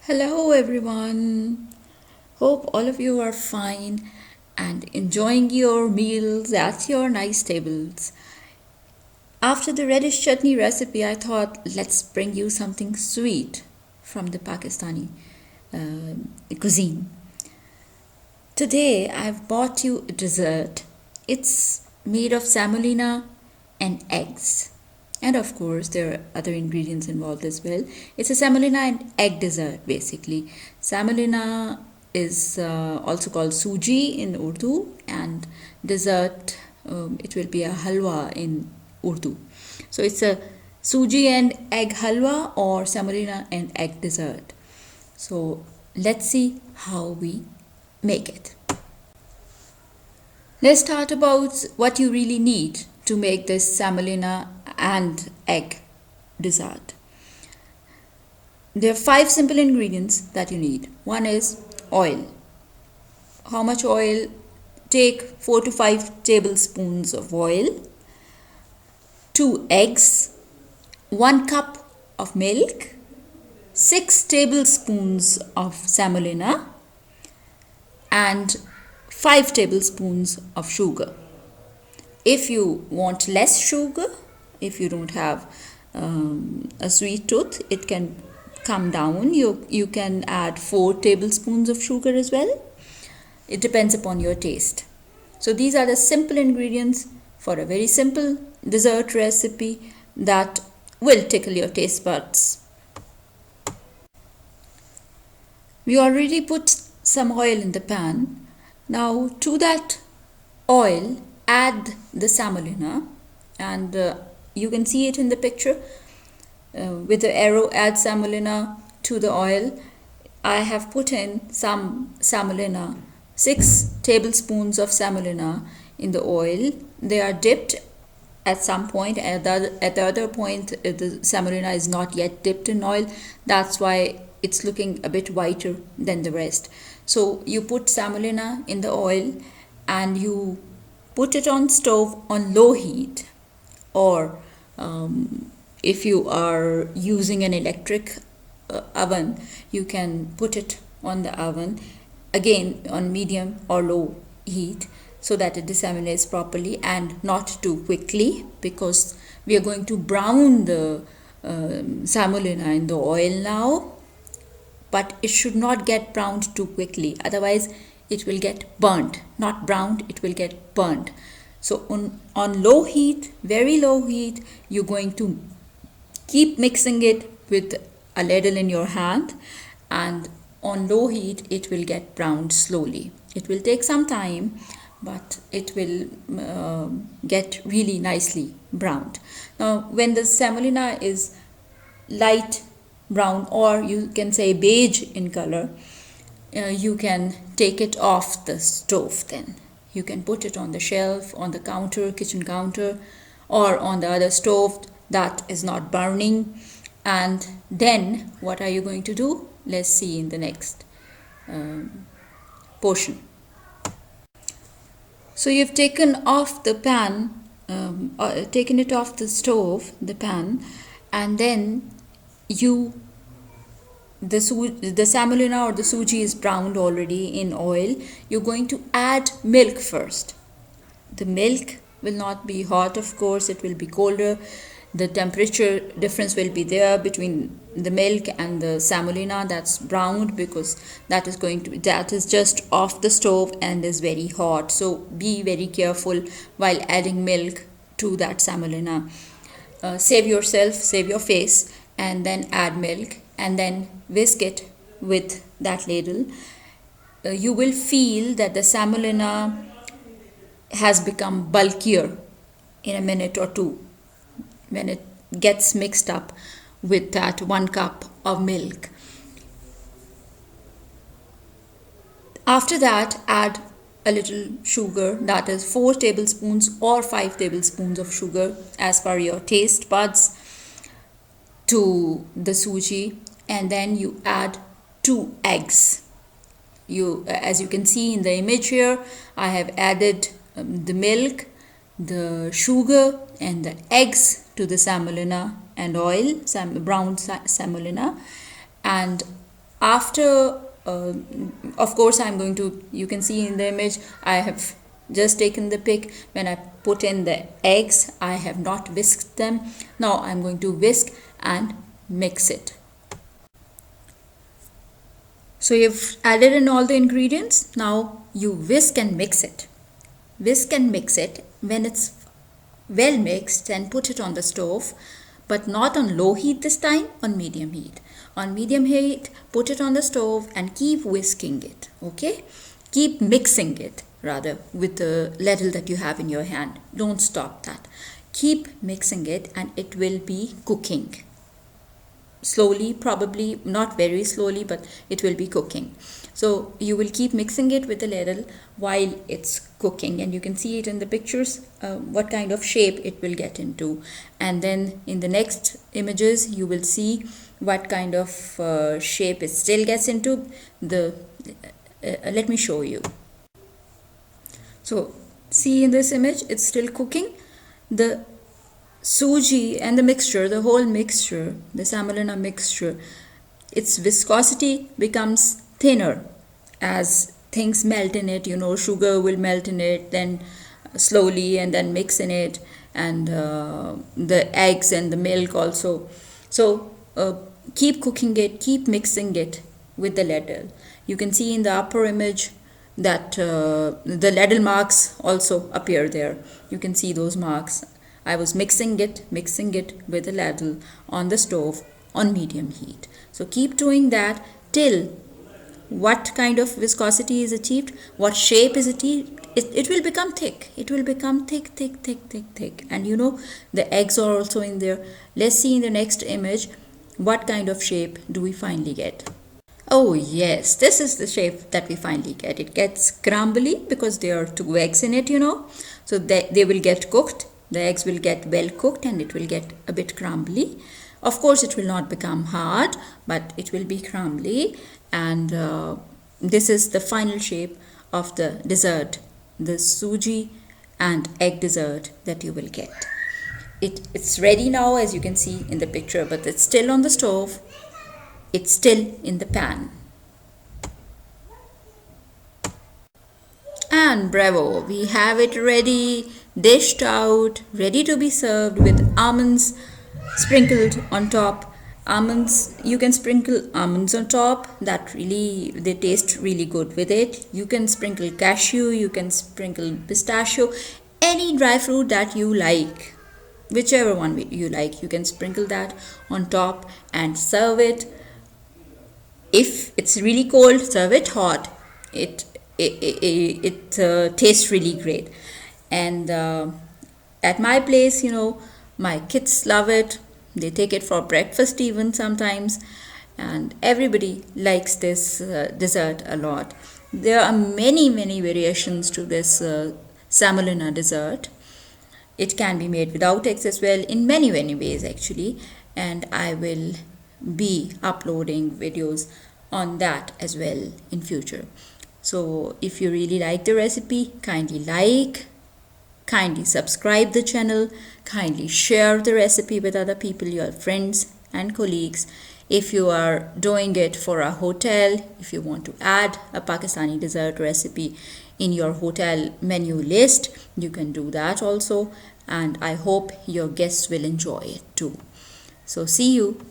Hello, everyone. Hope all of you are fine and enjoying your meals at your nice tables. After the reddish chutney recipe, I thought let's bring you something sweet from the Pakistani cuisine. Today, I've bought you a dessert. It's made of semolina and eggs. And of course, there are other ingredients involved as well. It's a semolina and egg dessert basically. Semolina is also called suji in Urdu, and dessert, it will be a halwa in Urdu. So it's a suji and egg halwa or semolina and egg dessert. So let's see how we make it. Let's start about what you really need to make this semolina and egg dessert. There are 5 simple ingredients that you need. One is oil. How much oil? Take 4 to 5 tablespoons of oil, 2 eggs, 1 cup of milk, 6 tablespoons of semolina, and 5 tablespoons of sugar. If you want less sugar, if you don't have a sweet tooth, it can come down. You can add 4 tablespoons of sugar as well. It depends upon your taste. So these are the simple ingredients for a very simple dessert recipe that will tickle your taste buds. We already put some oil in the pan. Now to that oil, add the semolina, and you can see it in the picture with the arrow. Add semolina to the oil. I have put in some semolina, 6 tablespoons of semolina in the oil. They are dipped at some point. At the other point, the semolina is not yet dipped in oil. That's why it's looking a bit whiter than the rest. So you put semolina in the oil and you put it on stove on low heat, or if you are using an electric oven, you can put it on the oven again on medium or low heat so that it disseminates properly and not too quickly, because we are going to brown the semolina in the oil now, but it should not get browned too quickly, otherwise it will get burnt. Not browned, it will get burnt. So on low heat, very low heat, you're going to keep mixing it with a ladle in your hand, and on low heat it will get browned slowly. It will take some time, but it will get really nicely browned. Now when the semolina is light brown, or you can say beige in color, you can take it off the stove. Then you can put it on the shelf, on the counter, kitchen counter, or on the other stove that is not burning. And then what are you going to do? Let's see in the next portion. So you've taken off the pan, taken it off the stove, the pan, and then the semolina or the suji is browned already in oil. You're going to add milk first. The milk will not be hot, of course, it will be colder. The temperature difference will be there between the milk and the semolina that's browned, because that is just off the stove and is very hot. So be very careful while adding milk to that semolina. Save yourself, save your face, and then add milk and then whisk it with that ladle. You will feel that the semolina has become bulkier in a minute or two when it gets mixed up with that 1 cup of milk. After that, add a little sugar, that is 4 tablespoons or 5 tablespoons of sugar as per your taste buds, to the suji, and then you add 2 eggs. As you can see in the image here, I have added the milk, the sugar and the eggs to the semolina and oil, browned semolina, and After, of course, you can see in the image, I have just taken the pic. When I put in the eggs, I have not whisked them. Now I'm going to whisk and mix it. So you've added in all the ingredients. Now you whisk and mix it. Whisk and mix it. When it's well mixed, then put it on the stove, but not on low heat this time, on medium heat. On medium heat, put it on the stove and keep whisking it, okay? Keep mixing it rather with the ladle that you have in your hand. Don't stop that. Keep mixing it and it will be cooking. Slowly, probably not very slowly, but it will be cooking. So you will keep mixing it with the ladle while it's cooking, and you can see it in the pictures what kind of shape it will get into. And then in the next images you will see what kind of shape it still gets into. Let me show you. So see, in this image it's still cooking. The suji and the mixture, the whole mixture, the semolina mixture, its viscosity becomes thinner as things melt in it. Sugar will melt in it, then slowly, and then mix in it, and the eggs and the milk also. So keep cooking it, keep mixing it with the ladle. You can see in the upper image that the ladle marks also appear there. You can see those marks. I was mixing it with the ladle on the stove on medium heat. So keep doing that till what kind of viscosity is achieved, what shape is achieved. It will become thick. It will become thick. And the eggs are also in there. Let's see in the next image what kind of shape do we finally get. Oh yes, this is the shape that we finally get. It gets crumbly because there are 2 eggs in it, So they will get cooked. The eggs will get well cooked and it will get a bit crumbly. Of course, it will not become hard, but it will be crumbly. And this is the final shape of the dessert, the suji and egg dessert that you will get. It's ready now, as you can see in the picture, but it's still on the stove. It's still in the pan. And bravo, we have it ready, dished out, ready to be served with almonds sprinkled on top. Almonds, you can sprinkle almonds on top. They taste really good with it. You can sprinkle cashew, you can sprinkle pistachio, any dry fruit that you like. Whichever one you like, you can sprinkle that on top and serve it. If it's really cold, serve it hot. It tastes really great. And at my place, my kids love it. They take it for breakfast even sometimes, and everybody likes this dessert a lot. There are many variations to this semolina dessert. It can be made without eggs as well, in many ways actually, and I will be uploading videos on that as well in future. So if you really like the recipe, kindly subscribe the channel, kindly share the recipe with other people, your friends and colleagues. If you are doing it for a hotel, if you want to add a Pakistani dessert recipe in your hotel menu list, you can do that also, and I hope your guests will enjoy it too. So see you